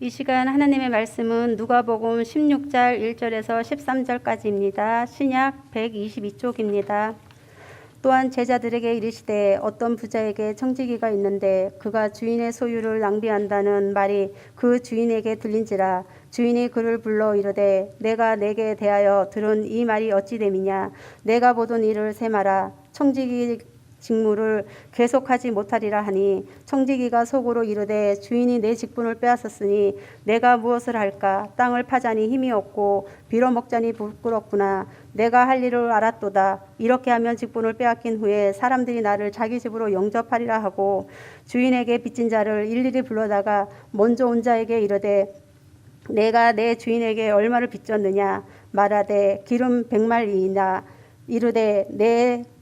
이 시간 하나님의 말씀은 누가복음 16장 1절에서 13절까지입니다. 신약 122쪽입니다. 또한 제자들에게 이르시되 어떤 부자에게 청지기가 있는데 그가 주인의 소유를 낭비한다는 말이 그 주인에게 들린지라. 주인이 그를 불러 이르되 내가 내게 대하여 들은 이 말이 어찌 됨이냐. 내가 보던 일을 세마라. 청지기 직무를 계속하지 못하리라 하니 청지기가 속으로 이르되 주인이 내 직분을 빼앗았으니 내가 무엇을 할까. 땅을 파자니 힘이 없고 빌어먹자니 부끄럽구나. 내가 할 일을 알았도다. 이렇게 하면 직분을 빼앗긴 후에 사람들이 나를 자기 집으로 영접하리라 하고 주인에게 빚진 자를 일일이 불러다가 먼저 온 자에게 이르되 내가 내 주인에게 얼마를 빚졌느냐. 말하되 기름 100말이나. 이르되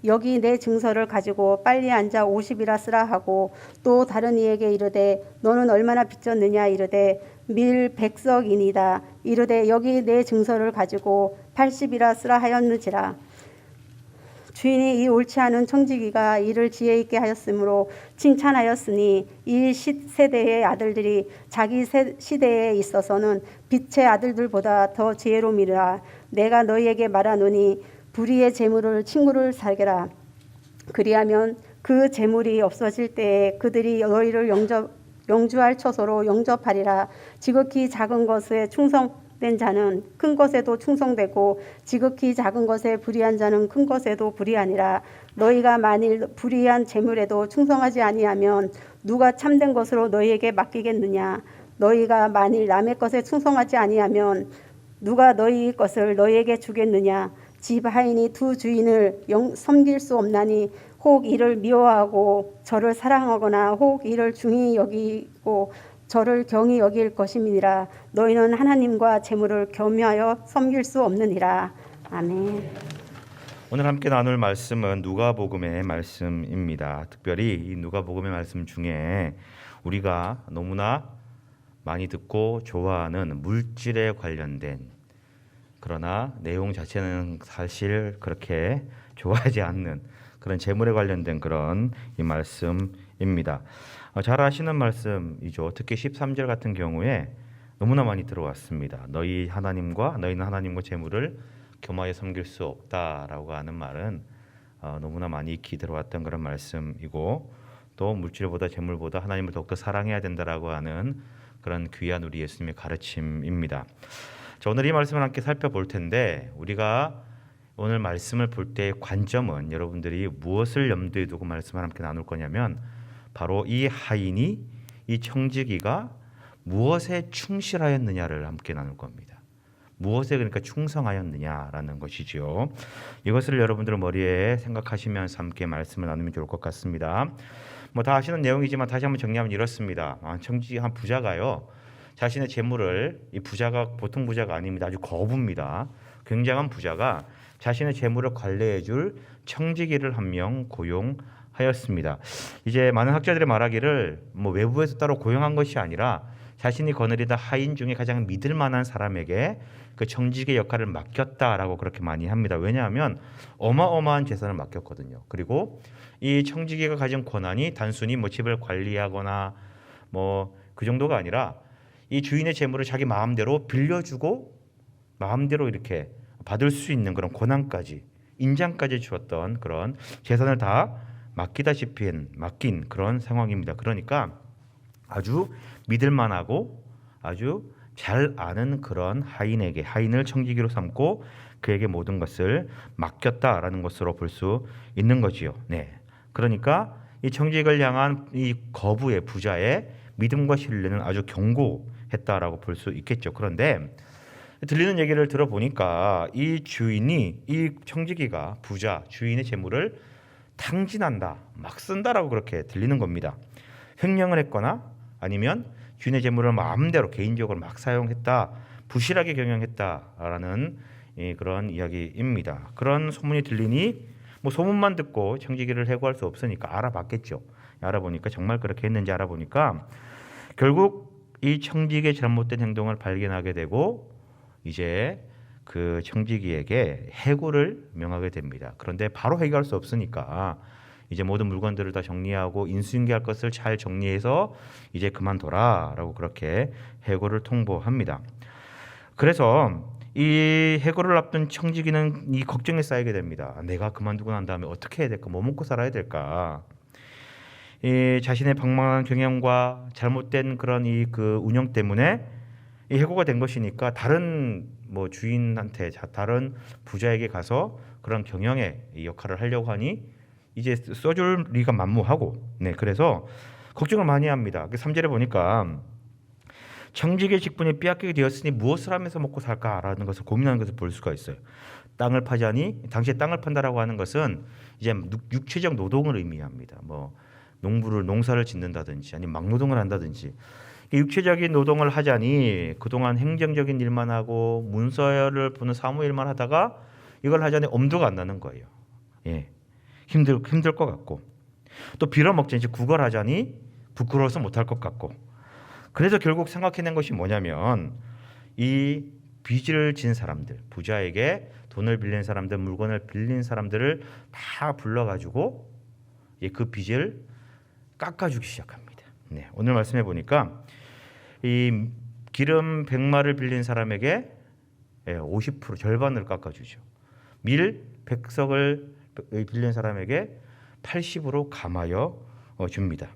여기 내 증서를 가지고 빨리 앉아 50이라 쓰라 하고 또 다른 이에게 이르되 너는 얼마나 빚졌느냐. 이르되 밀 100석이니이다. 이르되 여기 내 증서를 가지고 80이라 쓰라 하였는지라. 주인이 이 옳지 않은 청지기가 이를 지혜 있게 하였으므로 칭찬하였으니 이 세대의 아들들이 자기 시대에 있어서는 빛의 아들들보다 더 지혜로움이라. 내가 너희에게 말하노니 불의의 재물을 친구를 사게라. 그리하면 그 재물이 없어질 때에 그들이 너희를 영주할 처소로 영접하리라. 지극히 작은 것에 충성된 자는 큰 것에도 충성되고 지극히 작은 것에 불의한 자는 큰 것에도 불의하니라. 너희가 만일 불의한 재물에도 충성하지 아니하면 누가 참된 것으로 너희에게 맡기겠느냐. 너희가 만일 남의 것에 충성하지 아니하면 누가 너희 것을 너희에게 주겠느냐. 집 하인이 두 주인을 섬길 수 없나니 혹 이를 미워하고 저를 사랑하거나 혹 이를 중히 여기고 저를 경히 여길 것임이니라. 너희는 하나님과 재물을 겸하여 섬길 수 없느니라. 아멘. 오늘 함께 나눌 말씀은 누가복음의 말씀입니다. 특별히 이 누가복음의 말씀 중에 우리가 너무나 많이 듣고 좋아하는 물질에 관련된, 그러나 내용 자체는 사실 그렇게 좋아하지 않는 그런 재물에 관련된 그런 이 말씀입니다. 잘 아시는 말씀이죠. 특히 13절 같은 경우에 너무나 많이 들어왔습니다. 너희는 하나님과 재물을 겸하여 섬길 수 없다라고 하는 말은 너무나 많이 익히 들어왔던 그런 말씀이고, 또 물질보다 재물보다 하나님을 더욱더 사랑해야 된다라고 하는 그런 귀한 우리 예수님의 가르침입니다. 자, 오늘 이 말씀을 함께 살펴볼 텐데, 우리가 오늘 말씀을 볼 때의 관점은 여러분들이 무엇을 염두에 두고 말씀을 함께 나눌 거냐면, 바로 이 하인이, 이 청지기가 무엇에 충실하였느냐를 함께 나눌 겁니다. 무엇에 그러니까 충성하였느냐라는 것이지요. 이것을 여러분들 머리에 생각하시면서 함께 말씀을 나누면 좋을 것 같습니다. 다 아시는 내용이지만 다시 한번 정리하면 이렇습니다. 청지기 한 부자가요, 자신의 재물을, 이 부자가 보통 부자가 아닙니다. 아주 거부입니다. 굉장한 부자가 자신의 재물을 관리해 줄 청지기를 한 명 고용하였습니다. 이제 많은 학자들이 말하기를 외부에서 따로 고용한 것이 아니라 자신이 거느리던 하인 중에 가장 믿을 만한 사람에게 그 청지기의 역할을 맡겼다라고 그렇게 많이 합니다. 왜냐하면 어마어마한 재산을 맡겼거든요. 그리고 이 청지기가 가진 권한이 단순히 집을 관리하거나 그 정도가 아니라 이 주인의 재물을 자기 마음대로 빌려주고 마음대로 이렇게 받을 수 있는 그런 권한까지, 인장까지 주었던 그런 재산을 다 맡긴 그런 상황입니다. 그러니까 아주 믿을만하고 아주 잘 아는 그런 하인을 청지기로 삼고 그에게 모든 것을 맡겼다라는 것으로 볼 수 있는 거지요. 네. 그러니까 이 청지기를 향한 이 거부의 부자의 믿음과 신뢰는 아주 견고했다라고 볼 수 있겠죠. 그런데 들리는 얘기를 들어보니까 이 청지기가 부자 주인의 재물을 탕진한다, 막 쓴다라고 그렇게 들리는 겁니다. 횡령을 했거나 아니면 주인의 재물을 마음대로 개인적으로 막 사용했다, 부실하게 경영했다라는 그런 이야기입니다. 그런 소문이 들리니 소문만 듣고 청지기를 해고할 수 없으니까 알아봤겠죠. 알아보니까 정말 그렇게 했는지 알아보니까 결국 이 청지기의 잘못된 행동을 발견하게 되고 이제 그 청지기에게 해고를 명하게 됩니다. 그런데 바로 해결할 수 없으니까 이제 모든 물건들을 다 정리하고 인수인계할 것을 잘 정리해서 이제 그만둬라라고 그렇게 해고를 통보합니다. 그래서 이 해고를 앞둔 청지기는 이 걱정이 쌓이게 됩니다. 내가 그만두고 난 다음에 어떻게 해야 될까? 뭐 먹고 살아야 될까? 이 자신의 방망한 경영과 잘못된 그런 이 그 운영 때문에 이 해고가 된 것이니까 다른 뭐 주인한테 다른 부자에게 가서 그런 경영의 이 역할을 하려고 하니 이제 써줄 리가 만무하고, 네, 그래서 걱정을 많이 합니다. 3절에 보니까 청지기의 직분이 빼앗기게 되었으니 무엇을 하면서 먹고 살까라는 것을 고민하는 것을 볼 수가 있어요. 땅을 파자니, 당시에 땅을 판다라고 하는 것은 이제 육체적 노동을 의미합니다. 뭐 농사를 짓는다든지 아니면 막노동을 한다든지 육체적인 노동을 하자니 그동안 행정적인 일만 하고 문서를 보는 사무 일만 하다가 이걸 하자니 엄두가 안 나는 거예요. 예, 힘들 것 같고, 또 빌어먹자 이제 구걸하자니 부끄러워서 못할 것 같고, 그래서 결국 생각해낸 것이 뭐냐면 이 빚을 진 사람들, 부자에게 돈을 빌린 사람들, 물건을 빌린 사람들을 다 불러가지고 그 빚을 깎아주기 시작합니다. 네, 오늘 말씀해 보니까 이 기름 100마를 빌린 사람에게 50% 절반을 깎아주죠. 밀 100석을 빌린 사람에게 80으로 감하여 줍니다.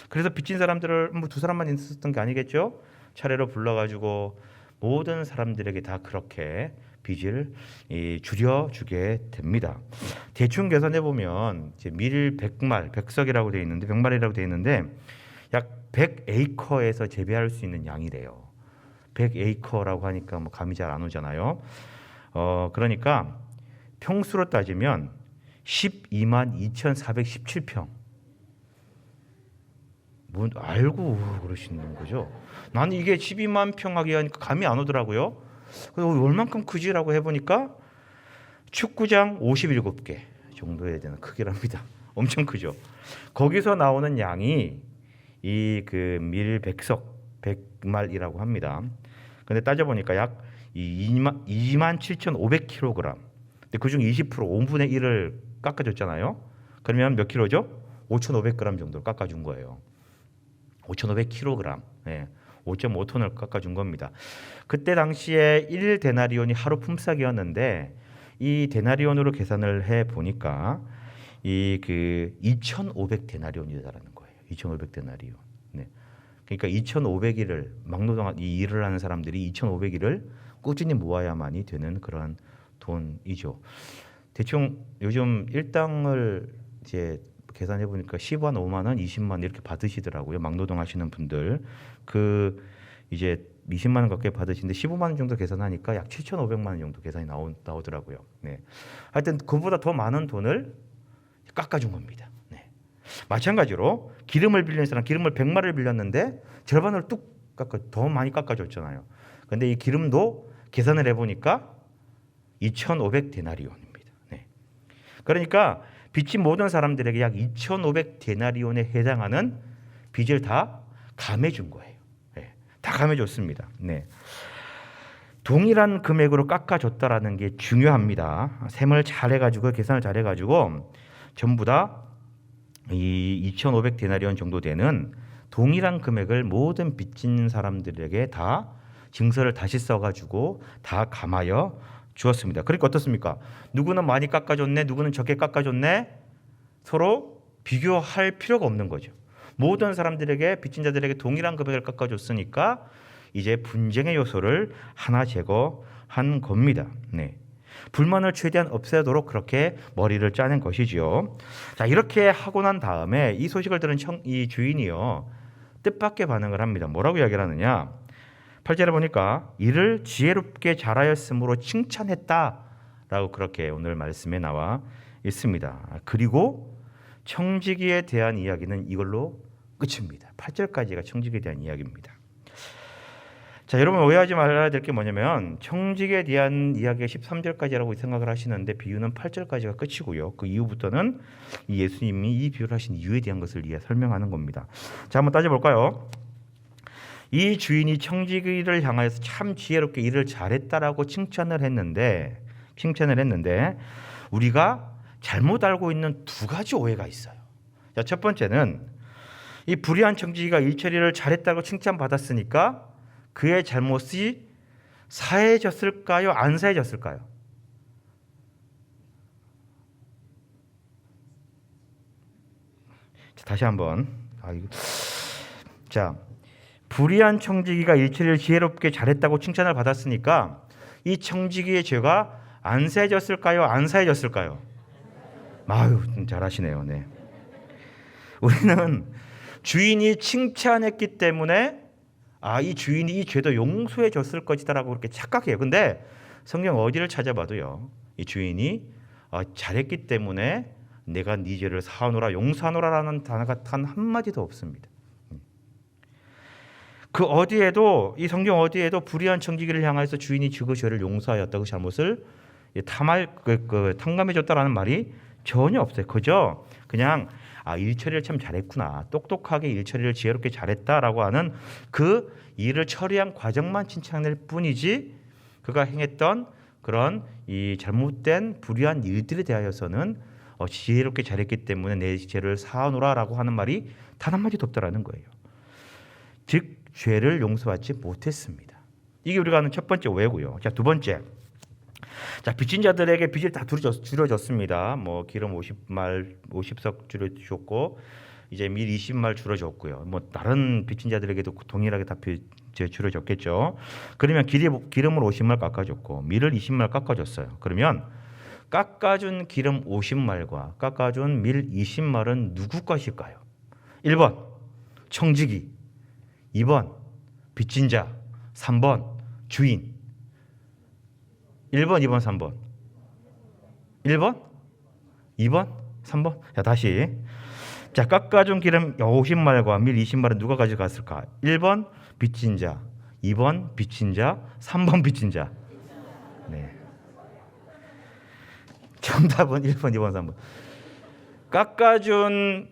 그래서 빚진 사람들을 뭐 두 사람만 있었던 게 아니겠죠. 차례로 불러가지고 모든 사람들에게 다 그렇게 빚을 줄여주게 됩니다. 대충 계산해 보면 이제 밀 100말, 100석이라고 되어 있는데 100말이라고 되어 있는데 약 100에이커에서 재배할 수 있는 양이래요. 100에이커라고 하니까 뭐 감이 잘 안 오잖아요. 그러니까 평수로 따지면 12만 2,417평. 뭐 알고 그러시는 거죠? 나는 이게 12만 평 하기 하니까 감이 안 오더라고요. 그래서 얼만큼 크지라고 해보니까 축구장 57개 정도에 되는 크기랍니다. 엄청 크죠. 거기서 나오는 양이 이 그 밀 100석 100말이라고 합니다. 근데 따져보니까 약 27,500kg. 근데 그중 20% 5분의 1을 깎아줬잖아요. 그러면 몇 킬로죠? 5,500g 정도 깎아준 거예요. 5,500kg, 5.5톤을 깎아준 겁니다. 그때 당시에 1데나리온이 하루 품삯이었는데 이 데나리온으로 계산을 해 보니까 이 그 2,500데나리온이다라는 거예요. 2,500데나리온. 네. 그러니까 2,500일을 막노동한 이 일을 하는 사람들이 2,500일을 꾸준히 모아야만이 되는 그런 돈이죠. 대충 요즘 일당을 이제 계산해 보니까 10만 5만 원, 20만 원 이렇게 받으시더라고요. 막노동 하시는 분들. 그 이제 20만 원 가까이 받으시는데 15만 원 정도 계산하니까 약 7,500만 원 정도 계산이 나오더라고요. 네. 하여튼 그보다 더 많은 돈을 깎아준 겁니다. 네. 마찬가지로 기름을 빌린 사람, 기름을 100마를 빌렸는데 절반을 뚝 더 많이 깎아줬잖아요. 근데 이 기름도 계산을 해보니까 2,500데나리온입니다. 네. 그러니까 빚진 모든 사람들에게 약 2,500데나리온에 해당하는 빚을 다 감해준 거예요. 네. 다 감해줬습니다. 네. 동일한 금액으로 깎아줬다라는 게 중요합니다. 셈을 잘해가지고 계산을 잘해가지고 전부 다 이 2,500데나리온 정도 되는 동일한 금액을 모든 빚진 사람들에게 다 증서를 다시 써가지고 다 감하여 주었습니다. 그러니까 어떻습니까? 누구는 많이 깎아줬네, 누구는 적게 깎아줬네. 서로 비교할 필요가 없는 거죠. 모든 사람들에게 빚진 자들에게 동일한 금액을 깎아줬으니까 이제 분쟁의 요소를 하나 제거한 겁니다. 네. 불만을 최대한 없애도록 그렇게 머리를 짜낸 것이지요. 자, 이렇게 하고 난 다음에 이 소식을 들은 이 주인이요 뜻밖의 반응을 합니다. 뭐라고 이야기를 하느냐? 8절에 보니까 이를 지혜롭게 잘하였으므로 칭찬했다라고 그렇게 오늘 말씀에 나와 있습니다. 그리고 청지기에 대한 이야기는 이걸로 끝입니다. 8절까지가 청지기에 대한 이야기입니다. 자, 여러분 오해하지 말아야 될 게 뭐냐면 청지기에 대한 이야기가 13절까지라고 생각을 하시는데 비유는 8절까지가 끝이고요. 그 이후부터는 예수님이 이 비유를 하신 이유에 대한 것을 설명하는 겁니다. 자, 한번 따져볼까요? 이 주인이 청지기를 향하여서 참 지혜롭게 일을 잘했다라고 칭찬을 했는데 우리가 잘못 알고 있는 두 가지 오해가 있어요. 자, 첫 번째는 이 불의한 청지기가 일처리를 잘했다고 칭찬받았으니까 그의 잘못이 사해졌을까요? 안 사해졌을까요? 자, 다시 한번. 자, 불의한 청지기가 일처리를 지혜롭게 잘했다고 칭찬을 받았으니까 이 청지기의 죄가 안 사해졌을까요? 안 사해졌을까요? 아유, 잘하시네요. 네. 우리는 주인이 칭찬했기 때문에 이 주인이 이 죄도 용서해 줬을 것이다라고 그렇게 착각해요. 근데 성경 어디를 찾아봐도요, 이 주인이 잘했기 때문에 내가 네 죄를 사하노라, 용서하노라라는 단어가 단 한마디도 없습니다. 그 어디에도, 이 성경 어디에도 불의한 청지기를 향해서 주인이 그 죄를 용서하였다, 그 잘못을 탕감해 줬다라는 말이 전혀 없어요. 그죠? 그냥 일처리를 참 잘했구나, 똑똑하게 일처리를 지혜롭게 잘했다라고 하는 그 일을 처리한 과정만 칭찬할 뿐이지, 그가 행했던 그런 이 잘못된 불의한 일들에 대하여서는 지혜롭게 잘했기 때문에 내 죄를 사하노라라고 하는 말이 단 한마디도 없다라는 거예요. 즉 죄를 용서받지 못했습니다. 이게 우리가 하는 첫 번째 오해고요. 자, 두 번째. 자, 빚진 자들에게 빚을 다 줄여줬습니다. 뭐 기름 50석 줄여주셨고 이제 밀 20말 줄여줬고요. 뭐 다른 빚진 자들에게도 동일하게 다 줄여줬겠죠. 그러면 기름을 50말 깎아줬고 밀을 20말 깎아줬어요. 그러면 깎아준 기름 50말과 깎아준 밀 20말은 누구 것일까요? 1번 청지기, 2번 빚진 자, 3번 주인. 1번, 2번, 3번. 1번, 2번, 3번. 자, 다시. 자, 깎아준 기름 50말과 밀 20말은 누가 가져갔을까? 1번 빚진 자, 2번 빚진 자, 3번 빚진 자. 네. 정답은 1번, 2번, 3번. 깎아준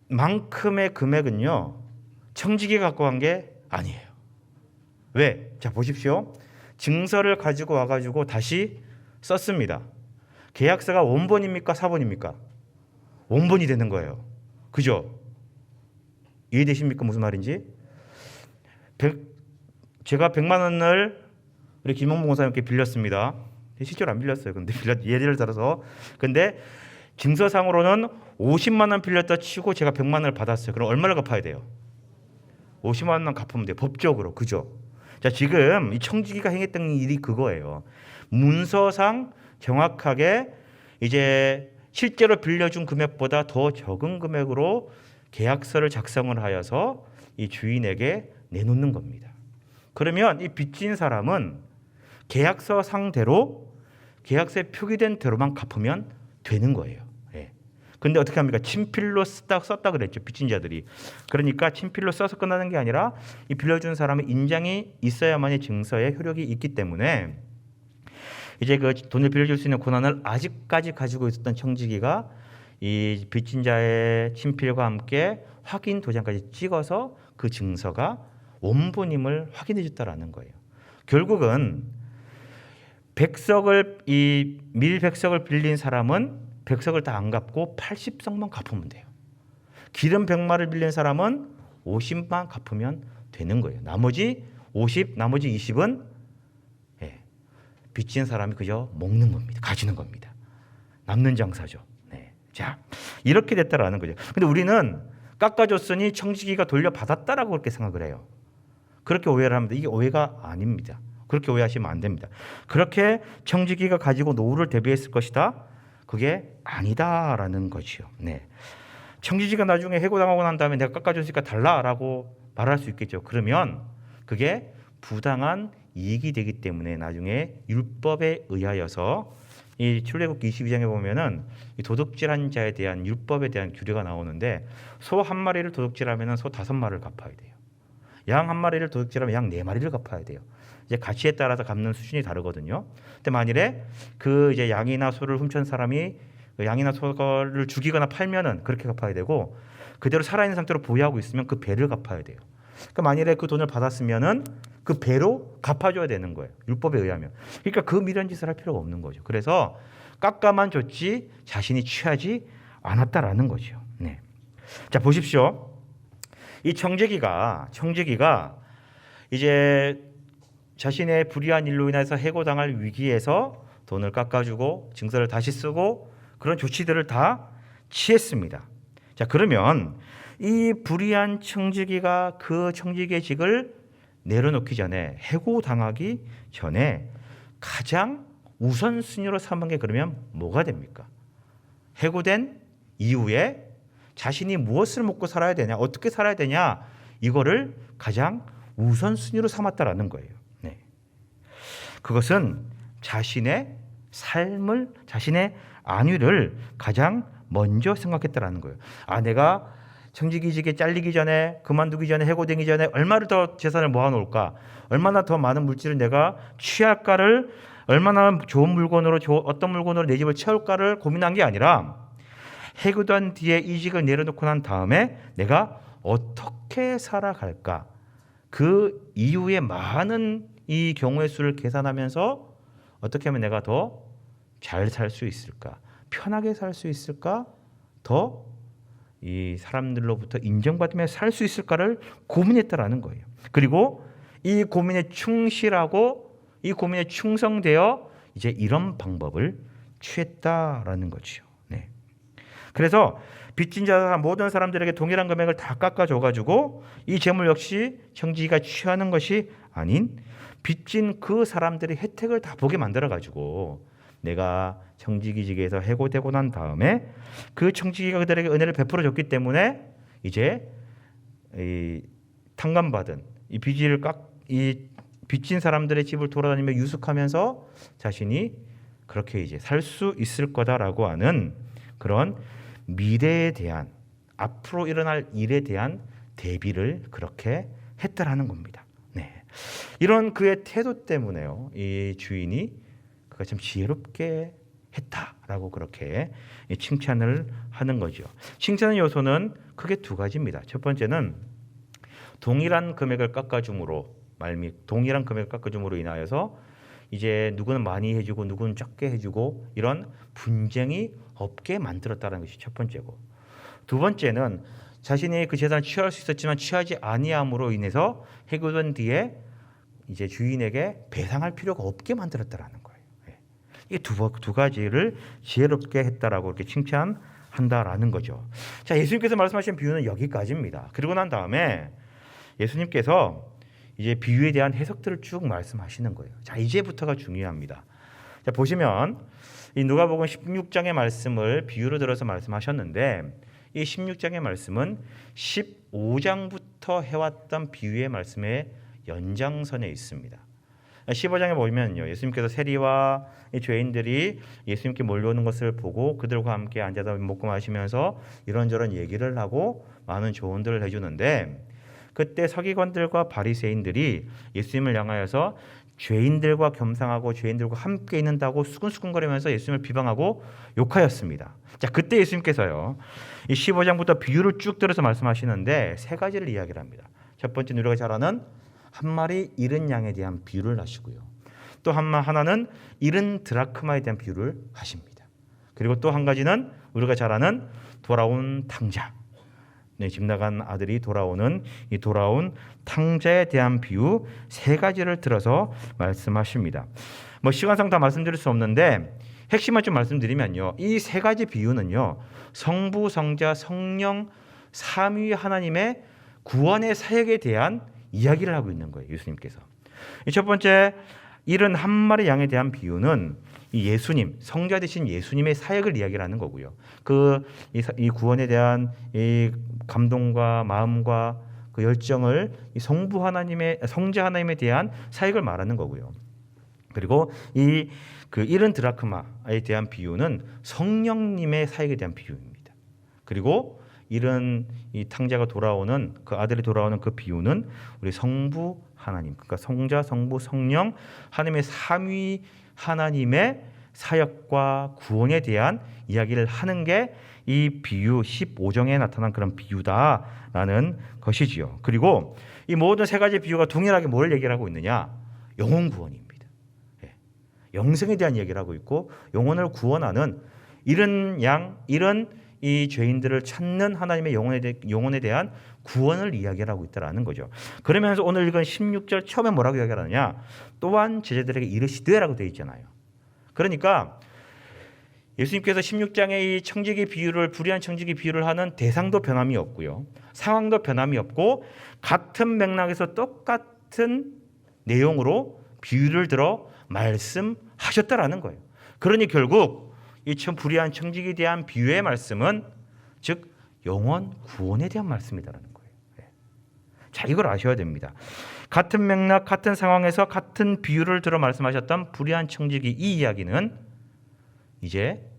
만큼의 금액은요, 청지기가 갖고 간 게 아니에요. 왜? 자, 보십시오. 증서를 가지고 와가지고 다시 썼습니다. 계약서가 원본입니까? 사본입니까? 원본이 되는 거예요. 그죠? 이해되십니까? 무슨 말인지? 제가 100만 원을 우리 김홍봉 목사님께 빌렸습니다. 실제로 안 빌렸어요. 근데 예를 들어서. 근데 증서상으로는 50만 원 빌렸다 치고 제가 100만 원을 받았어요. 그럼 얼마를 갚아야 돼요? 50만 원 갚으면 돼요. 법적으로. 그죠? 자, 지금 이 청지기가 행했던 일이 그거예요. 문서상 정확하게 이제 실제로 빌려준 금액보다 더 적은 금액으로 계약서를 작성을 하여서 이 주인에게 내놓는 겁니다. 그러면 이 빚진 사람은 계약서 상대로 계약서에 표기된 대로만 갚으면 되는 거예요. 근데 어떻게 합니까? 친필로 썼다 그랬죠. 빚진 자들이. 그러니까 친필로 써서 끝나는 게 아니라 이 빌려준 사람의 인장이 있어야만이 증서에 효력이 있기 때문에 이제 그 돈을 빌려줄 수 있는 권한을 아직까지 가지고 있었던 청지기가 이 빚진 자의 친필과 함께 확인 도장까지 찍어서 그 증서가 원본임을 확인해 줬다라는 거예요. 결국은 밀 100석을 빌린 사람은 100석을 다 안 갚고 80석만 갚으면 돼요. 기름 100마를 빌린 사람은 50만 갚으면 되는 거예요. 나머지 50, 나머지 20은 빚진 사람이 그저 먹는 겁니다. 가지는 겁니다. 남는 장사죠. 자, 이렇게 됐다라는 거죠. 근데 우리는 깎아줬으니 청지기가 돌려받았다라고 그렇게 생각을 해요. 그렇게 오해를 합니다. 이게 오해가 아닙니다. 그렇게 오해하시면 안 됩니다. 그렇게 청지기가 가지고 노후를 대비했을 것이다. 그게 아니다라는 거지요. 청지기가 나중에 해고당하고 난 다음에 내가 깎아줬으니까 달라라고 말할 수 있겠죠. 그러면 그게 부당한 이익이 되기 때문에 나중에 율법에 의하여서 이 출애굽기 22장에 보면은 이 도둑질한 자에 대한 율법에 대한 규례가 나오는데 소 한 마리를 도둑질하면은 소 5마리를 갚아야 돼요. 양 한 마리를 도둑질하면 양 4마리를 갚아야 돼요. 이제 가치에 따라서 갚는 수준이 다르거든요. 근데 만일에 그 이제 양이나 소를 훔친 사람이 양이나 소를 죽이거나 팔면은 그렇게 갚아야 되고 그대로 살아있는 상태로 보유하고 있으면 그 배를 갚아야 돼요. 그러니까 만일에 그 돈을 받았으면은 그 배로 갚아줘야 되는 거예요. 율법에 의하면. 그러니까 그 미련 짓을 할 필요가 없는 거죠. 그래서 깎아만 줬지 자신이 취하지 않았다라는 거죠. 자, 보십시오. 이 청지기가 이제 자신의 불의한 일로 인해서 해고당할 위기에서 돈을 깎아주고 증서를 다시 쓰고 그런 조치들을 다 취했습니다. 자, 그러면 이 불의한 청지기가 그 청지기의 직을 내려놓기 전에, 해고당하기 전에 가장 우선순위로 삼은 게 그러면 뭐가 됩니까? 해고된 이후에 자신이 무엇을 먹고 살아야 되냐, 어떻게 살아야 되냐, 이거를 가장 우선순위로 삼았다라는 거예요. 네. 그것은 자신의 삶을, 자신의 안위를 가장 먼저 생각했다라는 거예요. 아, 내가 청지기직에 잘리기 전에, 그만두기 전에, 해고되기 전에 얼마를 더 재산을 모아놓을까, 얼마나 더 많은 물질을 내가 취할까를, 얼마나 좋은 물건으로, 어떤 물건으로 내 집을 채울까를 고민한 게 아니라, 해고된 뒤에 이직을 내려놓고 난 다음에 내가 어떻게 살아갈까, 그 이후에 많은 이 경우의 수를 계산하면서 어떻게 하면 내가 더 잘 살 수 있을까, 편하게 살 수 있을까, 더 이 사람들로부터 인정받으며 살 수 있을까를 고민했다라는 거예요. 그리고 이 고민에 충실하고 이 고민에 충성되어 이제 이런 방법을 취했다라는 거죠. 네. 그래서 빚진 자 모든 사람들에게 동일한 금액을 다 깎아줘가지고 이 재물 역시 청지기가 취하는 것이 아닌 빚진 그 사람들의 혜택을 다 보게 만들어가지고, 내가 청지기직에서 해고되고 난 다음에 그 청지기가 그들에게 은혜를 베풀어 줬기 때문에 이제 이 탕감받은 이 빚진 사람들의 집을 돌아다니며 유숙하면서 자신이 그렇게 이제 살 수 있을 거다라고 하는 그런 미래에 대한, 앞으로 일어날 일에 대한 대비를 그렇게 했다라는 겁니다. 네. 이런 그의 태도 때문에요, 이 주인이 그가 참 지혜롭게 했다라고 그렇게 칭찬을 하는 거죠. 칭찬의 요소는 크게 두 가지입니다. 첫 번째는 동일한 금액을 깎아줌으로 인하여서 이제 누구는 많이 해주고 누구는 적게 해주고 이런 분쟁이 없게 만들었다는 것이 첫 번째고, 두 번째는 자신이 그 재산을 취할 수 있었지만 취하지 아니함으로 인해서 해고된 뒤에 이제 주인에게 배상할 필요가 없게 만들었다라는 거예요. 이 두 가지를 지혜롭게 했다라고 이렇게 칭찬한다라는 거죠. 자, 예수님께서 말씀하신 비유는 여기까지입니다. 그리고 난 다음에 예수님께서 이제 비유에 대한 해석들을 쭉 말씀하시는 거예요. 자, 이제부터가 중요합니다. 자, 보시면 이 누가복음 16장의 말씀을 비유로 들어서 말씀하셨는데, 이 16장의 말씀은 15장부터 해왔던 비유의 말씀의 연장선에 있습니다. 15장에 보면요, 예수님께서 세리와 죄인들이 예수님께 몰려오는 것을 보고 그들과 함께 앉아서 먹고 마시면서 이런저런 얘기를 하고 많은 조언들을 해주는데, 그때 서기관들과 바리새인들이 예수님을 향하여서 죄인들과 겸상하고 죄인들과 함께 있는다고 수근수근거리면서 예수님을 비방하고 욕하였습니다. 자, 그때 예수님께서요, 이 15장부터 비유를 쭉 들어서 말씀하시는데 세 가지를 이야기를 합니다. 첫 번째, 우리가 잘 아는 한 마리 잃은 양에 대한 비유를 하시고요, 또 하나는 잃은 드라크마에 대한 비유를 하십니다. 그리고 또 한 가지는 우리가 잘 아는 돌아온 탕자, 네, 집 나간 아들이 돌아온 탕자에 대한 비유 세 가지를 들어서 말씀하십니다. 뭐 시간상 다 말씀드릴 수 없는데 핵심만 좀 말씀드리면요, 이 세 가지 비유는요, 성부, 성자, 성령 삼위 하나님의 구원의 사역에 대한 이야기를 하고 있는 거예요, 예수님께서. 첫 번째, 잃은 한 마리 양에 대한 비유는 이 예수님, 성자 되신 예수님의 사역을 이야기를 하는 거고요. 이 구원에 대한 이 감동과 마음과 그 열정을 이 성자 하나님에 대한 사역을 말하는 거고요. 그리고 그 잃은 드라크마에 대한 비유는 성령님의 사역에 대한 비유입니다. 그리고 잃은 이 탕자가 돌아오는, 그 아들이 돌아오는 그 비유는 우리 성부 하나님, 그러니까 성자, 성부, 성령 하나님의 삼위 하나님의 사역과 구원에 대한 이야기를 하는 게 이 비유 15장에 나타난 그런 비유다라는 것이지요. 그리고 이 모든 세 가지 비유가 동일하게 뭘 얘기를 하고 있느냐? 영혼 구원입니다. 영생에 대한 얘기를 하고 있고, 영혼을 구원하는 잃은 양, 잃은 이 죄인들을 찾는 하나님의 영혼에 대한 구원을 이야기하고 있다라는 거죠. 그러면서 오늘 읽은 16절 처음에 뭐라고 이야기하느냐? 또한 제자들에게 이르시되라고 되어 있잖아요. 그러니까 예수님께서 16장의 이 청지기 비유를 불의한 청지기 비유를 하는 대상도 변함이 없고요. 상황도 변함이 없고 같은 맥락에서 똑같은 내용으로 비유를 들어 말씀하셨다라는 거예요. 그러니 결국 이 불의한 청지기에 대한 비유의 말씀은 즉 영원 구원에 대한 말씀이다라는 거예요. 자, 이걸 아셔야 됩니다. 같은 맥락, 같은 상황에서 같은 비유를 들어 말씀하셨던 불의한 청지기 이 이야기는 이제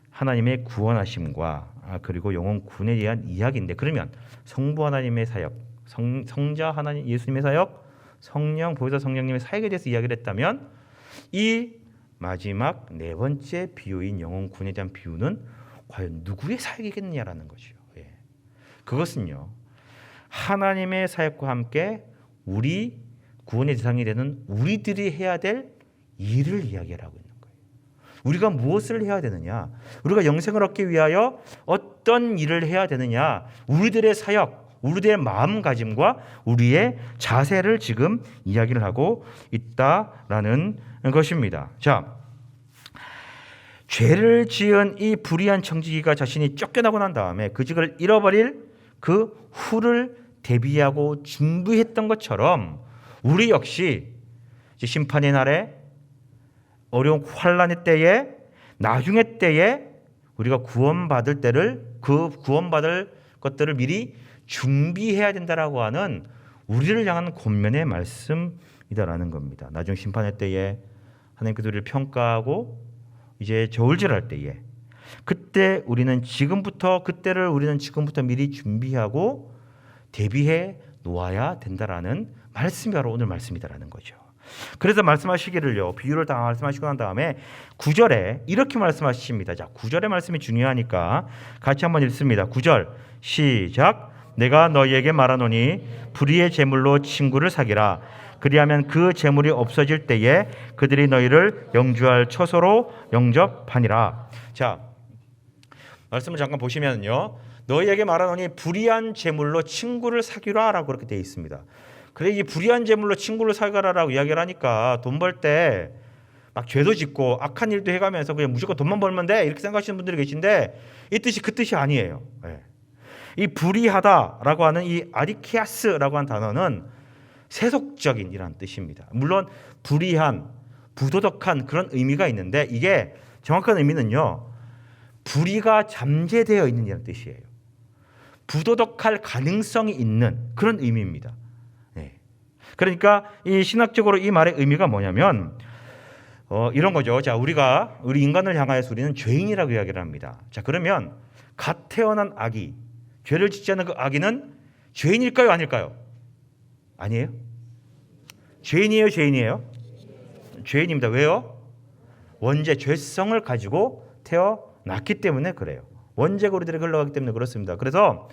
하나님의 구원하심과 그리고 영원 구원에 대한 이야기인데, 그러면 성부 하나님의 사역, 성자 하나님 예수님의 사역, 성령 보혜사 성령님의 사역에 대해서 이야기를 했다면 이 마지막 네 번째 비유인 영원 구원에 대한 비유는 과연 누구의 사역이겠느냐라는 거죠. 그것은요, 하나님의 사역과 함께 우리 구원의 대상이 되는 우리들이 해야 될 일을 이야기하고 있는 거예요. 우리가 무엇을 해야 되느냐, 우리가 영생을 얻기 위하여 어떤 일을 해야 되느냐, 우리들의 사역, 우리들의 마음가짐과 우리의 자세를 지금 이야기를 하고 있다라는 것입니다. 자, 죄를 지은 이 불의한 청지기가 자신이 쫓겨나고 난 다음에 그 직을 잃어버릴 그 후를 대비하고 준비했던 것처럼 우리 역시 심판의 날에 어려운 환난의 때에 나중의 때에 우리가 구원받을 때를 그 구원받을 것들을 미리 준비해야 된다라고 하는 우리를 향한 권면의 말씀이다라는 겁니다. 나중 심판의 때에 하나님께서 우리를 평가하고 이제 저울질할 때에 그때 우리는 지금부터 그때를 우리는 지금부터 미리 준비하고 대비해 놓아야 된다라는 말씀이 바로 오늘 말씀이다라는 거죠. 그래서 말씀하시기를요, 비유를 다 말씀하시고 난 다음에 9절에 이렇게 말씀하십니다. 자, 9절의 말씀이 중요하니까 같이 한번 읽습니다. 9절 시작. 내가 너희에게 말하노니 불의의 제물로 친구를 사귀라. 그리하면 그 제물이 없어질 때에 그들이 너희를 영주할 처소로 영접하니라. 자, 말씀을 잠깐 보시면요, 너희에게 말하노니 불의한 제물로 친구를 사귀라라고 그렇게 되어 있습니다. 그래, 이 불의한 제물로 친구를 사귀라라고 이야기를 하니까 돈 벌 때 막 죄도 짓고 악한 일도 해가면서 그냥 무조건 돈만 벌면 돼 이렇게 생각하시는 분들이 계신데 이 뜻이 그 뜻이 아니에요. 이 불의하다라고 하는 이 아디키아스라고 하는 단어는 세속적인이라는 뜻입니다. 물론 불의한, 부도덕한 그런 의미가 있는데 이게 정확한 의미는요, 불의가 잠재되어 있는 이라는 뜻이에요. 부도덕할 가능성이 있는 그런 의미입니다. 그러니까 이 신학적으로 이 말의 의미가 뭐냐면 이런 거죠. 자, 우리 인간을 향하여서 우리는 죄인이라고 이야기를 합니다. 자, 그러면 갓 태어난 아기, 죄를 짓지 않은 그 아기는 죄인일까요, 아닐까요? 아니에요. 죄인이에요, 죄인이에요? 죄인입니다. 왜요? 원죄, 죄성을 가지고 태어났기 때문에 그래요. 원죄가 우리들에게 흘러가기 때문에 그렇습니다. 그래서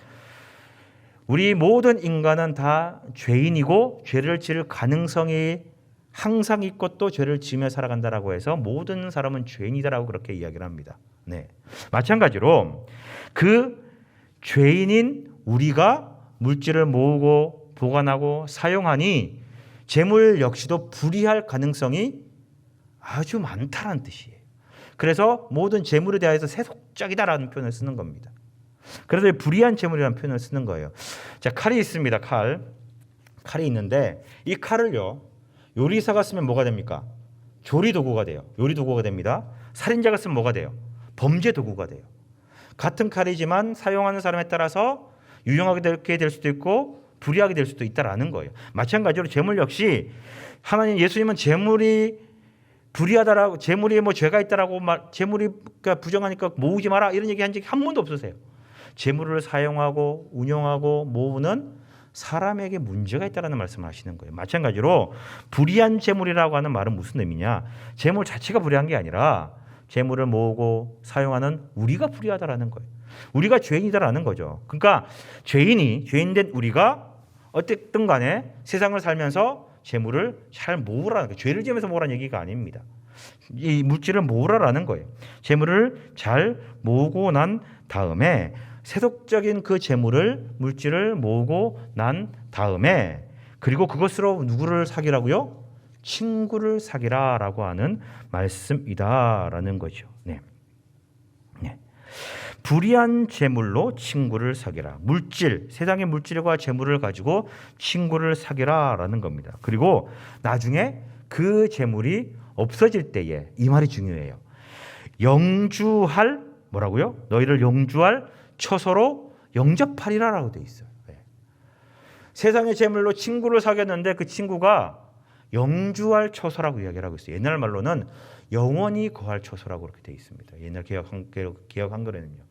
우리 모든 인간은 다 죄인이고 죄를 지을 가능성이 항상 있고 또 죄를 지으며 살아간다라고 해서 모든 사람은 죄인이다라고 그렇게 이야기를 합니다. 마찬가지로 그 죄인인 우리가 물질을 모으고 보관하고 사용하니 재물 역시도 불이할 가능성이 아주 많다라는 뜻이에요. 그래서 모든 재물에 대해서 세속적이다라는 표현을 쓰는 겁니다. 그래서 불의한 재물이라는 표현을 쓰는 거예요. 자, 칼이 있습니다. 칼이 있는데 이 칼을요, 요리사가 쓰면 뭐가 됩니까? 조리 도구가 돼요. 요리 도구가 됩니다. 살인자가 쓰면 뭐가 돼요? 범죄 도구가 돼요. 같은 칼이지만 사용하는 사람에 따라서 유용하게 될 수도 있고 불의하게 될 수도 있다라는 거예요. 마찬가지로 재물 역시 하나님 예수님은 재물이 불의하다라고, 재물이 뭐 죄가 있다라고 재물이 부정하니까 모으지 마라 이런 얘기 한 적이 한 번도 없으세요. 재물을 사용하고 운용하고 모으는 사람에게 문제가 있다라는 말씀을 하시는 거예요. 마찬가지로 불의한 재물이라고 하는 말은 무슨 의미냐? 재물 자체가 불의한 게 아니라 재물을 모으고 사용하는 우리가 불의하다라는 거예요. 우리가 죄인이다라는 거죠. 그러니까 죄인된 우리가 어쨌든 간에 세상을 살면서 재물을 잘 모으라는 거예요. 죄를 지으면서 모으라는 얘기가 아닙니다. 이 물질을 모으라라는 거예요. 재물을 잘 모으고 난 다음에 세속적인 그 재물을 물질을 모으고 난 다음에 그리고 그것으로 누구를 사귀라고요? 친구를 사귀라라고 하는 말씀이다라는 거죠. 네. 네. 불의한 재물로 친구를 사귀라. 물질, 세상의 물질과 재물을 가지고 친구를 사귀라라는 겁니다. 그리고 나중에 그 재물이 없어질 때에 이 말이 중요해요. 영주할 뭐라고요? 너희를 영주할 처소로 영접하리라라고 돼 있어요. 네. 세상의 재물로 친구를 사귀었는데 그 친구가 영주할 처소라고 이야기를 하고 있어요. 옛날 말로는 영원히 거할 처소라고 그렇게 돼 있습니다. 옛날 개혁 한글에는요.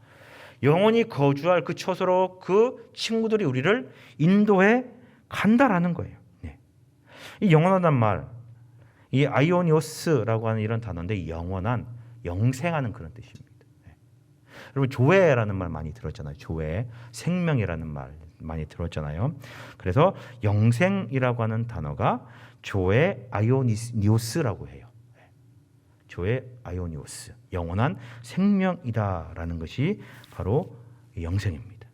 영원히 거주할 그 처소로 그 친구들이 우리를 인도해 간다라는 거예요. 네. 이 영원하다는 말, 이 아이오니오스라고 하는 이런 단어인데 영원한, 영생하는 그런 뜻입니다. 네. 여러분 조회라는 말 많이 들었잖아요. 조회, 생명이라는 말 많이 들었잖아요. 그래서 영생이라고 하는 단어가 조회 아이오니오스라고 해요. 조의 아이오니오스, 영원한 생명이다라는 것이 바로 영생입니다.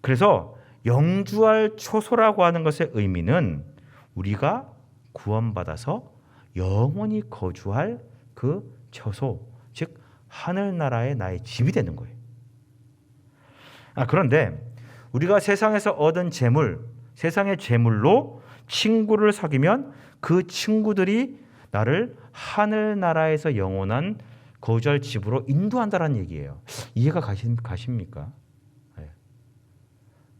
그래서 영주할 초소라고 하는 것의 의미는 우리가 구원받아서 영원히 거주할 그 처소, 즉 하늘나라의 나의 집이 되는 거예요. 그런데 우리가 세상에서 얻은 재물, 세상의 재물로 친구를 사귀면 그 친구들이 나를 하늘나라에서 영원한 거주할 집으로 인도한다는 얘기예요. 이해가 가십니까? 네.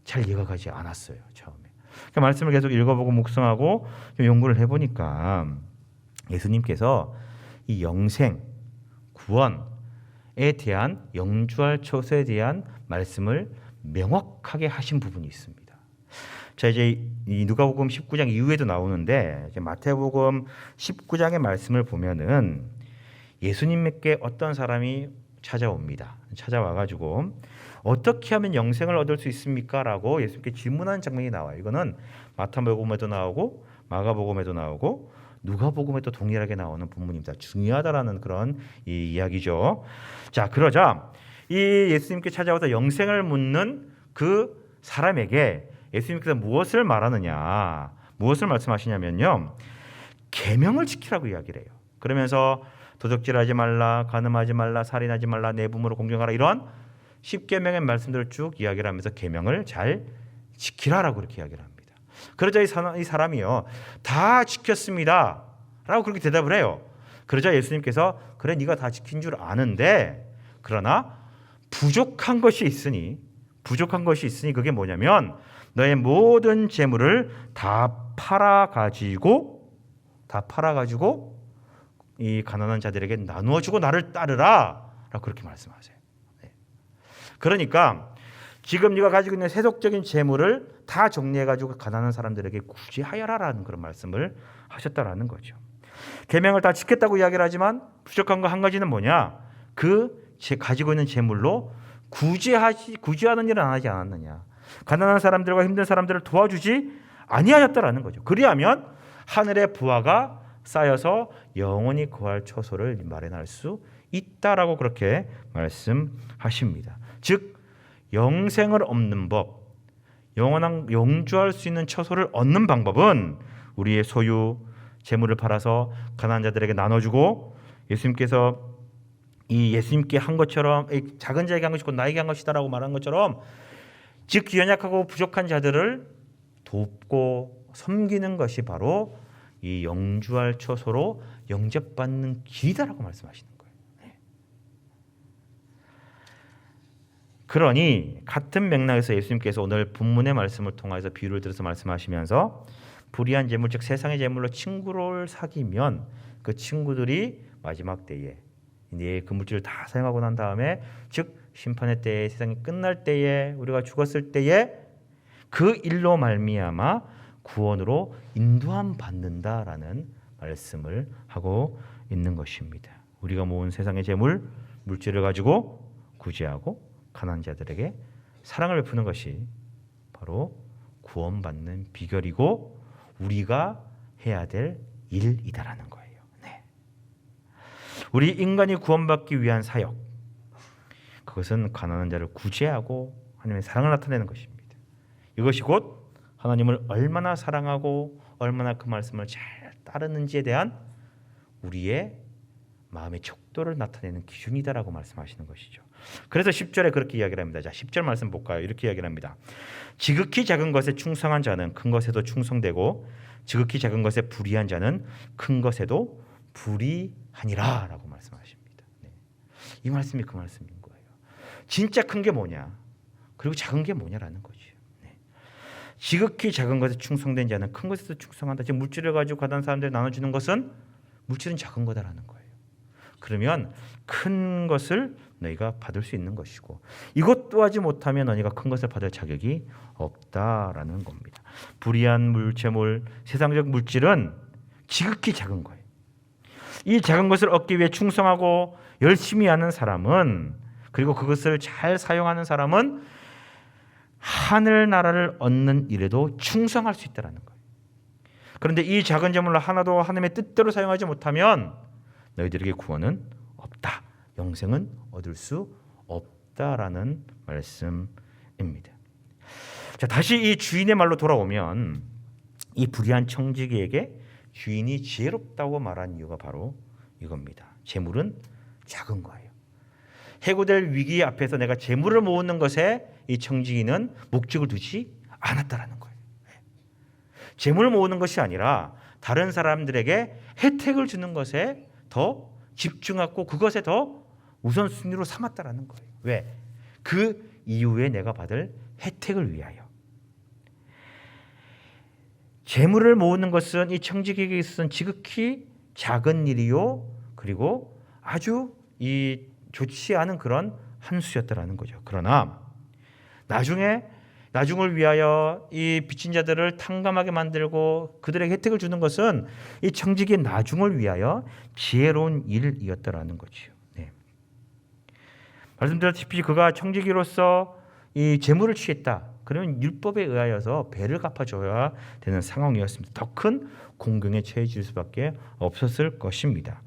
잘 이해가 가지 않았어요. 처음에. 그 말씀을 계속 읽어보고 묵상하고 좀 연구를 해보니까 예수님께서 이 영생, 구원에 대한 영주할 처소에 대한 말씀을 명확하게 하신 부분이 있습니다. 자, 이제 이 누가복음 19장 이후에도 나오는데 이제 마태복음 19장의 말씀을 보면은 예수님께 어떤 사람이 찾아옵니다. 찾아와 가지고 어떻게 하면 영생을 얻을 수 있습니까? 라고 예수님께 질문하는 장면이 나와요. 이거는 마태복음에도 나오고 마가복음에도 나오고 누가복음에도 동일하게 나오는 본문입니다. 중요하다라는 그런 이 이야기죠. 자, 그러자 이 예수님께 찾아와서 영생을 묻는 그 사람에게 예수님께서 무엇을 말하느냐, 무엇을 말씀하시냐면요, 계명을 지키라고 이야기를 해요. 그러면서 도적질하지 말라, 간음하지 말라, 살인하지 말라, 내 부모를 공경하라, 이런 10계명의 말씀들을 쭉 이야기를 하면서 계명을 잘 지키라라고 그렇게 이야기를 합니다. 그러자 이 사람이요, 다 지켰습니다 라고 그렇게 대답을 해요. 그러자 예수님께서 그래, 네가 다 지킨 줄 아는데 그러나 부족한 것이 있으니 그게 뭐냐면 너의 모든 재물을 다 팔아가지고 이 가난한 자들에게 나누어주고 나를 따르라 라고 그렇게 말씀하세요. 네. 그러니까 지금 네가 가지고 있는 세속적인 재물을 다 정리해가지고 가난한 사람들에게 구제하여라라는 그런 말씀을 하셨다라는 거죠. 계명을 다 지켰다고 이야기를 하지만 부족한 거 한 가지는 뭐냐? 가지고 있는 재물로 구제하는 일은 안 하지 않았느냐? 가난한 사람들과 힘든 사람들을 도와주지 아니하였다라는 거죠. 그리하면 하늘의 부하가 쌓여서 영원히 거할 처소를 마련할 수 있다라고 그렇게 말씀하십니다. 즉 영생을 얻는 법, 영원한 영주할 수 있는 처소를 얻는 방법은 우리의 소유 재물을 팔아서 가난한 자들에게 나눠주고 예수님께서 이 예수님께 한 것처럼 작은 자에게 한 것이 곧 나에게 한 것이다라고 말한 것처럼 즉 연약하고 부족한 자들을 돕고 섬기는 것이 바로 이 영주할 처소로 영접받는 길이다라고 말씀하시는 거예요. 네. 그러니 같은 맥락에서 예수님께서 오늘 본문의 말씀을 통해서 비유를 들어서 말씀하시면서 불의한 재물 즉 세상의 재물로 친구를 사귀면 그 친구들이 마지막 때에 그 물질을 다 사용하고 난 다음에 즉 심판의 때에 세상이 끝날 때에 우리가 죽었을 때에 그 일로 말미암아 구원으로 인도함 받는다라는 말씀을 하고 있는 것입니다. 우리가 모은 세상의 재물, 물질을 가지고 구제하고 가난한 자들에게 사랑을 베푸는 것이 바로 구원받는 비결이고 우리가 해야 될 일이다라는 거예요. 네. 우리 인간이 구원받기 위한 사역, 그것은 가난한 자를 구제하고 하나님의 사랑을 나타내는 것입니다. 이것이 곧 하나님을 얼마나 사랑하고 얼마나 그 말씀을 잘 따르는지에 대한 우리의 마음의 척도를 나타내는 기준이다라고 말씀하시는 것이죠. 그래서 10절에 그렇게 이야기를 합니다. 자, 10절 말씀 볼까요? 이렇게 이야기를 합니다. 지극히 작은 것에 충성한 자는 큰 것에도 충성되고 지극히 작은 것에 불의한 자는 큰 것에도 불의하니라 라고 말씀하십니다. 네. 이 말씀이 그 말씀인 거예요. 진짜 큰 게 뭐냐, 그리고 작은 게 뭐냐라는 거죠. 네. 지극히 작은 것에 충성된 자는 큰 것에도 충성한다. 지금 물질을 가지고 가난한 사람들이 나눠주는 것은 물질은 작은 거다라는 거예요. 그러면 큰 것을 너희가 받을 수 있는 것이고 이것도 하지 못하면 너희가 큰 것을 받을 자격이 없다라는 겁니다. 불의한 재물, 세상적 물질은 지극히 작은 거예요. 이 작은 것을 얻기 위해 충성하고 열심히 하는 사람은, 그리고 그것을 잘 사용하는 사람은 하늘나라를 얻는 일에도 충성할 수 있다는 거예요. 그런데 이 작은 재물을 하나도 하나님의 뜻대로 사용하지 못하면 너희들에게 구원은 없다, 영생은 얻을 수 없다라는 말씀입니다. 자, 다시 이 주인의 말로 돌아오면 이 불의한 청지기에게 주인이 지혜롭다고 말한 이유가 바로 이겁니다. 재물은 작은 거예요. 해고될 위기 앞에서 내가 재물을 모으는 것에 이 청지기는 목적을 두지 않았다라는 거예요. 재물을 모으는 것이 아니라 다른 사람들에게 혜택을 주는 것에 더 집중하고 그것에 더 우선순위로 삼았다라는 거예요. 왜? 그 이후에 내가 받을 혜택을 위하여. 재물을 모으는 것은 이 청지기에게 있어서는 지극히 작은 일이요, 그리고 아주 이 좋지 않은 그런 한 수였다라는 거죠. 그러나 나중을 위하여 이 빚진 자들을 탕감하게 만들고 그들에게 혜택을 주는 것은 이 청지기의 나중을 위하여 지혜로운 일이었다라는 거죠. 네. 말씀드렸다시피 그가 청지기로서 이 재물을 취했다. 그러면 율법에 의하여서 배를 갚아줘야 되는 상황이었습니다. 더 큰 공경에 처해질 수밖에 없었을 것입니다.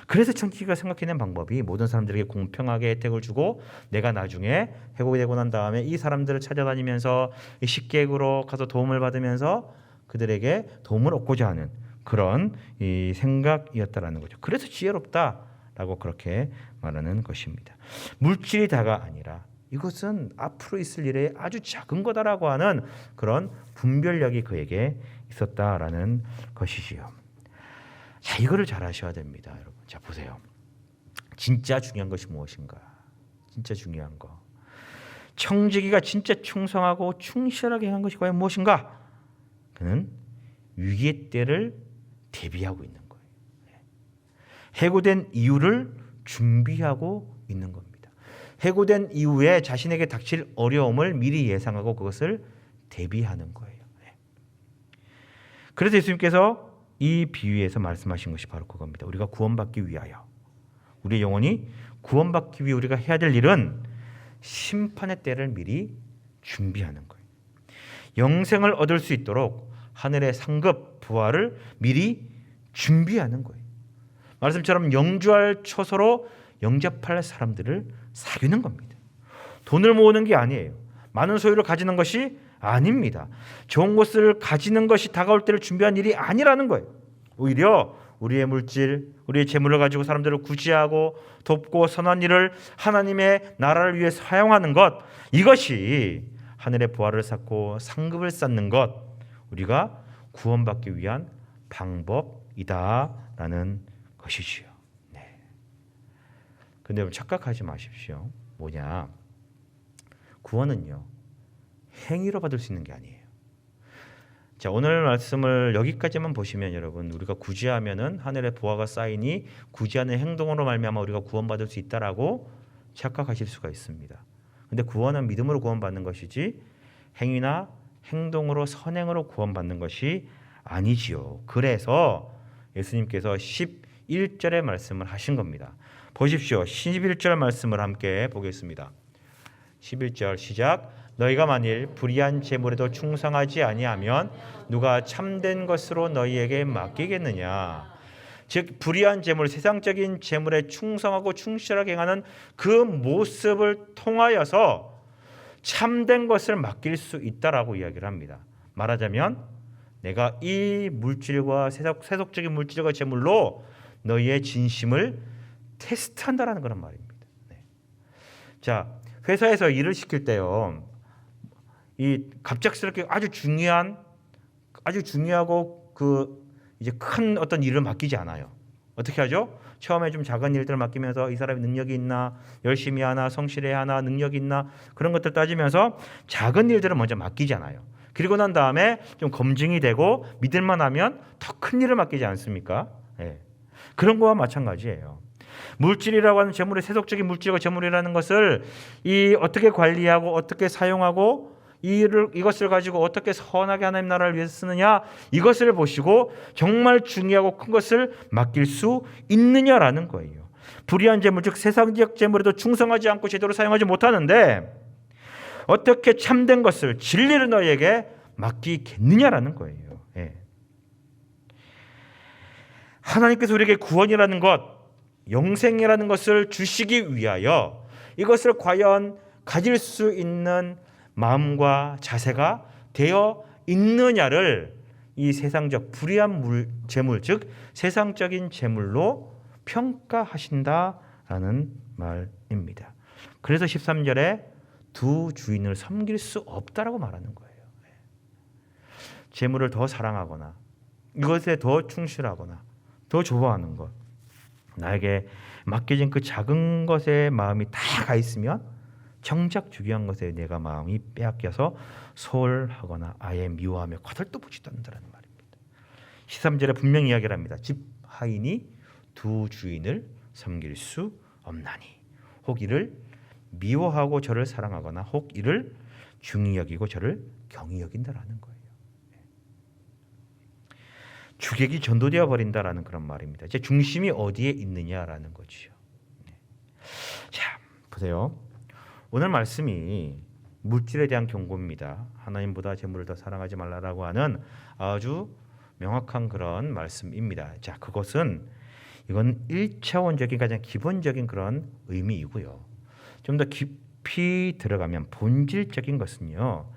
그래서 청지기가 생각해낸 방법이 모든 사람들에게 공평하게 혜택을 주고 내가 나중에 회복이 되고 난 다음에 이 사람들을 찾아다니면서 식객으로 가서 도움을 받으면서 그들에게 도움을 얻고자 하는 그런 이 생각이었다라는 거죠. 그래서 지혜롭다라고 그렇게 말하는 것입니다. 물질이 다가 아니라 이것은 앞으로 있을 일에 아주 작은 거다라고 하는 그런 분별력이 그에게 있었다라는 것이지요. 자, 이거를 잘 아셔야 됩니다, 여러분. 자, 보세요. 진짜 중요한 것이 무엇인가? 진짜 중요한 거. 청지기가 진짜 충성하고 충실하게 한 것이 과연 무엇인가? 그는 위기의 때를 대비하고 있는 거예요. 해고된 이유를 준비하고 있는 겁니다. 해고된 이후에 자신에게 닥칠 어려움을 미리 예상하고 그것을 대비하는 거예요. 그래서 예수님께서 이 비유에서 말씀하신 것이 바로 그겁니다. 우리가 구원받기 위하여, 우리의 영혼이 구원받기 위해 우리가 해야 될 일은 심판의 때를 미리 준비하는 거예요. 영생을 얻을 수 있도록 하늘의 상급 부활을 미리 준비하는 거예요. 말씀처럼 영주할 처소로 영접할 사람들을 사귀는 겁니다. 돈을 모으는 게 아니에요. 많은 소유를 가지는 것이 아닙니다. 좋은 것을 가지는 것이 다가올 때를 준비한 일이 아니라는 거예요. 오히려 우리의 물질, 우리의 재물을 가지고 사람들을 구제하고 돕고 선한 일을 하나님의 나라를 위해 사용하는 것, 이것이 하늘의 부활을 쌓고 상급을 쌓는 것, 우리가 구원받기 위한 방법이다라는 것이지요. 네. 근데 여러분 착각하지 마십시오. 뭐냐? 구원은요, 행위로 받을 수 있는 게 아니에요. 자, 오늘 말씀을 여기까지만 보시면 여러분, 우리가 구제하면은 하늘의 보화가 쌓이니 구제하는 행동으로 말미암아 우리가 구원받을 수 있다라고 착각하실 수가 있습니다. 근데 구원은 믿음으로 구원받는 것이지 행위나 행동으로 선행으로 구원받는 것이 아니지요. 그래서 예수님께서 11절의 말씀을 하신 겁니다. 보십시오. 11절 말씀을 함께 보겠습니다. 11절 시작. 너희가 만일 불의한 재물에도 충성하지 아니하면 누가 참된 것으로 너희에게 맡기겠느냐. 즉 불의한 재물, 세상적인 재물에 충성하고 충실하게 행하는 그 모습을 통하여서 참된 것을 맡길 수 있다라고 이야기를 합니다. 말하자면 내가 이 물질과 세속적인 물질과 재물로 너희의 진심을 테스트한다라는 그런 말입니다. 네. 자, 회사에서 일을 시킬 때요, 이 갑작스럽게 아주 중요하고 그 이제 큰 어떤 일을 맡기지 않아요. 어떻게 하죠? 처음에 좀 작은 일들을 맡기면서 이 사람이 능력이 있나, 열심히 하나, 성실해 하나, 능력이 있나 그런 것들 따지면서 작은 일들을 먼저 맡기지 않아요. 그리고 난 다음에 좀 검증이 되고 믿을만 하면 더 큰 일을 맡기지 않습니까? 네. 그런 거와 마찬가지예요. 물질이라고 하는 재물의 세속적인 물질과 재물이라는 것을 이 어떻게 관리하고 어떻게 사용하고 이것을 가지고 어떻게 선하게 하나님 나라를 위해서 쓰느냐, 이것을 보시고 정말 중요하고 큰 것을 맡길 수 있느냐라는 거예요. 불의한 재물, 즉 세상적 재물에도 충성하지 않고 제대로 사용하지 못하는데 어떻게 참된 것을, 진리를 너희에게 맡기겠느냐라는 거예요. 예. 하나님께서 우리에게 구원이라는 것, 영생이라는 것을 주시기 위하여 이것을 과연 가질 수 있는 마음과 자세가 되어 있느냐를 이 세상적 불의한 재물, 즉 세상적인 재물로 평가하신다라는 말입니다. 그래서 13절에 두 주인을 섬길 수 없다라고 말하는 거예요. 재물을 더 사랑하거나 이것에 더 충실하거나 더 좋아하는 것, 나에게 맡겨진 그 작은 것에 마음이 다 가 있으면 정작 중요한 것에 내가 마음이 빼앗겨서 소홀하거나 아예 미워하며 거들떠 보지도 않는다는 말입니다. 13절에 분명히 이야기를 합니다. 집 하인이 두 주인을 섬길 수 없나니 혹 이를 미워하고 저를 사랑하거나 혹 이를 중히 여기고 저를 경히 여긴다라는 거예요. 주객이 전도되어 버린다라는 그런 말입니다. 제 중심이 어디에 있느냐라는 거지요. 자, 보세요. 오늘 말씀이 물질에 대한 경고입니다. 하나님보다 재물을 더 사랑하지 말라라고 하는 아주 명확한 그런 말씀입니다. 자, 이건 1차원적인 가장 기본적인 그런 의미이고요. 좀 더 깊이 들어가면 본질적인 것은요,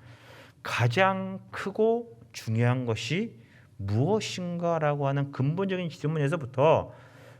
가장 크고 중요한 것이 무엇인가라고 하는 근본적인 질문에서부터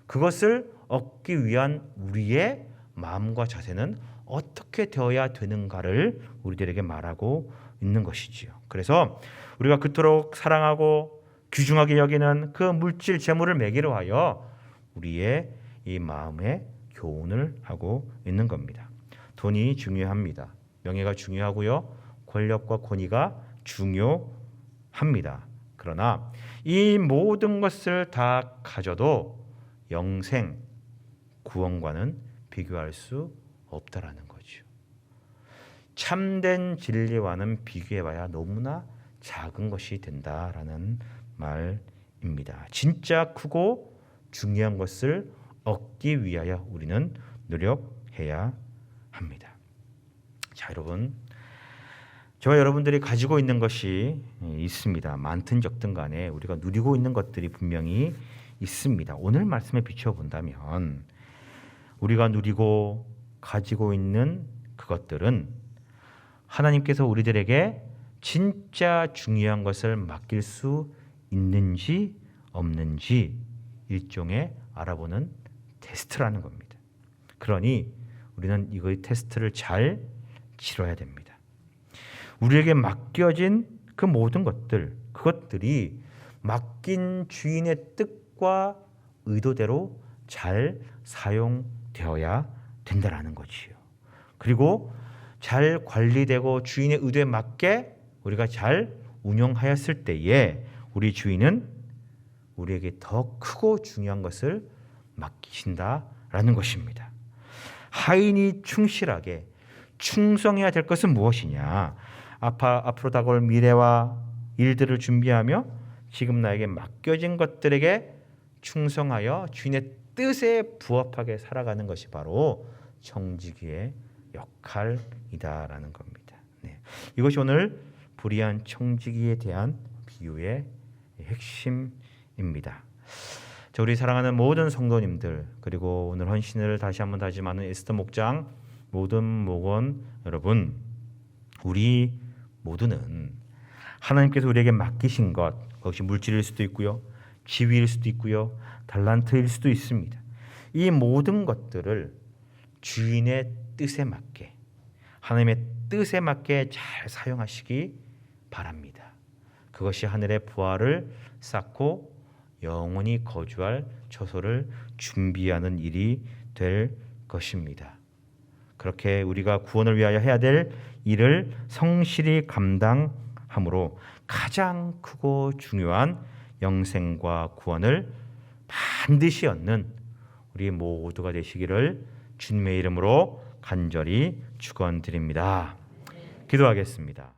그것을 얻기 위한 우리의 마음과 자세는 어떻게 되어야 되는가를 우리들에게 말하고 있는 것이지요. 그래서 우리가 그토록 사랑하고 귀중하게 여기는 그 물질 재물을 매개로 하여 우리의 이 마음에 교훈을 하고 있는 겁니다. 돈이 중요합니다. 명예가 중요하고요. 권력과 권위가 중요합니다. 그러나 이 모든 것을 다 가져도 영생, 구원과는 비교할 수 없다라는 거죠. 참된 진리와는 비교해봐야 너무나 작은 것이 된다라는 말입니다. 진짜 크고 중요한 것을 얻기 위하여 우리는 노력해야 합니다. 자, 여러분, 저와 여러분들이 가지고 있는 것이 있습니다. 많든 적든 간에 우리가 누리고 있는 것들이 분명히 있습니다. 오늘 말씀에 비춰본다면 우리가 누리고 가지고 있는 그것들은 하나님께서 우리들에게 진짜 중요한 것을 맡길 수 있는지 없는지 일종의 알아보는 테스트라는 겁니다. 그러니 우리는 이거의 테스트를 잘 치러야 됩니다. 우리에게 맡겨진 그 모든 그것들이 맡긴 주인의 뜻과 의도대로 잘 사용되어야 된다라는 거지요. 그리고 잘 관리되고 주인의 의도에 맞게 우리가 잘 운영하였을 때에 우리 주인은 우리에게 더 크고 중요한 것을 맡기신다라는 것입니다. 하인이 충실하게 충성해야 될 것은 무엇이냐? 앞으로 다가올 미래와 일들을 준비하며 지금 나에게 맡겨진 것들에게 충성하여 주인의 뜻에 부합하게 살아가는 것이 바로 청지기의 역할이다라는 겁니다. 네. 이것이 오늘 불의한 청지기에 대한 비유의 핵심입니다. 자, 우리 사랑하는 모든 성도님들, 그리고 오늘 헌신을 다시 한번 다짐하는 에스더 목장 모든 목원 여러분, 우리 모두는 하나님께서 우리에게 맡기신 것, 그것이 물질일 수도 있고요, 지위일 수도 있고요, 달란트일 수도 있습니다. 이 모든 것들을 주인의 뜻에 맞게, 하나님의 뜻에 맞게 잘 사용하시기 바랍니다. 그것이 하늘의 부활을 쌓고 영원히 거주할 처소를 준비하는 일이 될 것입니다. 그렇게 우리가 구원을 위하여 해야 될 일을 성실히 감당함으로 가장 크고 중요한 영생과 구원을 반드시 얻는 우리 모두가 되시기를 주님의 이름으로 간절히 축원드립니다. 기도하겠습니다.